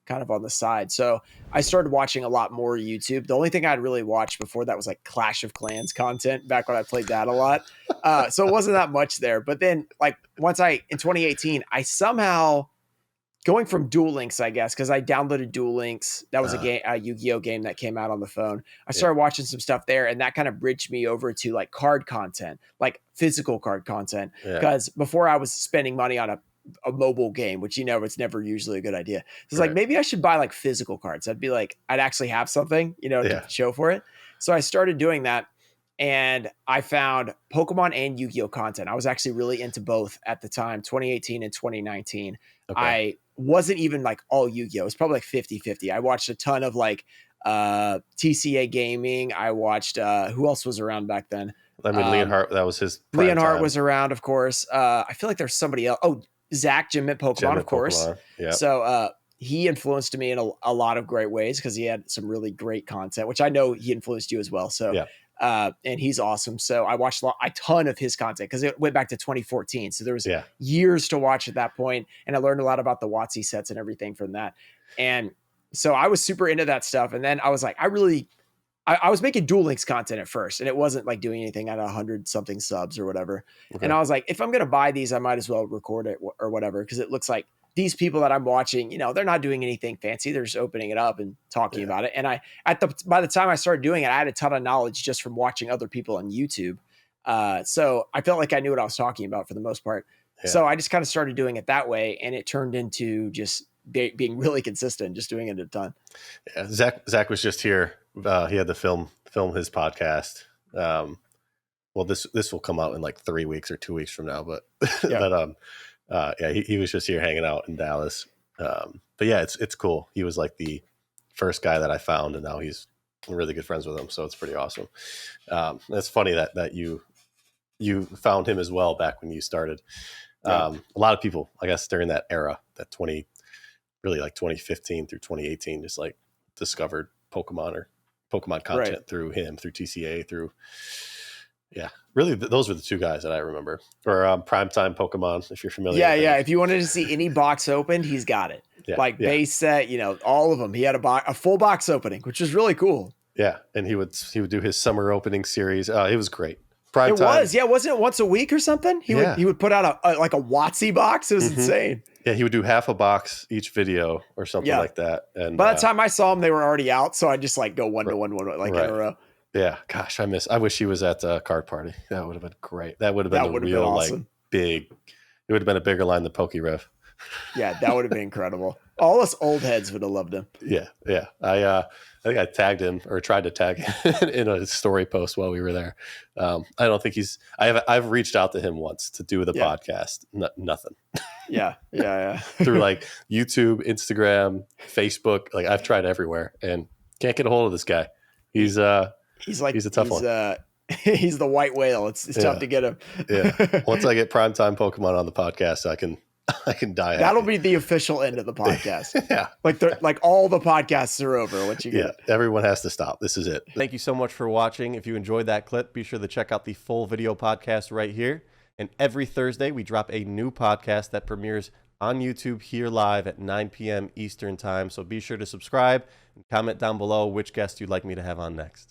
kind of on the side. So I started watching a lot more YouTube. The only thing I'd really watched before that was like Clash of Clans content back when I played that a lot. So it wasn't that much there. But then like in 2018, I somehow going from Duel Links, I guess, because I downloaded Duel Links. That was a Yu-Gi-Oh game that came out on the phone. I started watching some stuff there, and that kind of bridged me over to like card content, like physical card content. Because before I was spending money on a mobile game, which it's never usually a good idea. It's like maybe I should buy like physical cards. I'd actually have something, to show for it. So I started doing that, and I found Pokemon and Yu-Gi-Oh content. I was actually really into both at the time, 2018 and 2019. Okay. I wasn't even like all Yu-Gi-Oh. It was probably like 50-50. I watched a ton of like TCA Gaming. I watched who else was around back then? I mean, Leonhardt, that was his Leonhardt was around, of course. I feel like there's somebody else. Oh, Zach, Jim at Pokemon, of course. Yeah. So he influenced me in a lot of great ways because he had some really great content, which I know he influenced you as well. So, and he's awesome. So I watched a ton of his content because it went back to 2014. So there was years to watch at that point, and I learned a lot about the WotC sets and everything from that. And so I was super into that stuff. And then I was like, I was making Duel Links content at first, and it wasn't like doing anything at 100 something subs or whatever. Okay. And I was like, if I'm going to buy these, I might as well record it or whatever. Cause it looks like these people that I'm watching, they're not doing anything fancy. They're just opening it up and talking about it. And by the time I started doing it, I had a ton of knowledge just from watching other people on YouTube. So I felt like I knew what I was talking about for the most part. Yeah. So I just kind of started doing it that way, and it turned into just being really consistent, just doing it a ton. Yeah. Zach was just here. He had to film his podcast. Well, this will come out in like 3 weeks or 2 weeks from now, but he was just here hanging out in Dallas. But yeah, it's cool. He was like the first guy that I found, and now he's really good friends with him. So it's pretty awesome. It's funny that you found him as well back when you started. A lot of people, I guess, during that era, that 2015 through 2018, just like discovered Pokemon content through him, through TCA, really those were the two guys that I remember. Or Primetime Pokemon, if you're familiar. Yeah. If you wanted to see any box opened, he's got it. Base set, all of them. He had a full box opening, which was really cool. Yeah, and he would do his summer opening series. It was great. It was, wasn't it once a week or something? He would put out a WotC box. It was insane. Yeah, he would do half a box each video or something like that. And by the time I saw them, they were already out. So I just like go one to one in a row. Yeah, gosh, I wish he was at the card party. That would have been great. That would have been awesome. Like big. It would have been a bigger line than PokeRev. Yeah, that would have been incredible. All us old heads would have loved him. Yeah. I think I tagged him or tried to tag him in a story post while we were there. I don't think I've reached out to him once to do the podcast. Nothing. Yeah. Through like YouTube, Instagram, Facebook. Like I've tried everywhere and can't get a hold of this guy. He's a tough one. He's the white whale. It's tough to get him. Yeah. Once I get Primetime Pokemon on the podcast, I can die. That'll be the official end of the podcast. Yeah. Like all the podcasts are over once you get it. Everyone has to stop. This is it. Thank you so much for watching. If you enjoyed that clip, be sure to check out the full video podcast right here. And every Thursday, we drop a new podcast that premieres on YouTube here live at 9 p.m. Eastern time. So be sure to subscribe and comment down below which guest you'd like me to have on next.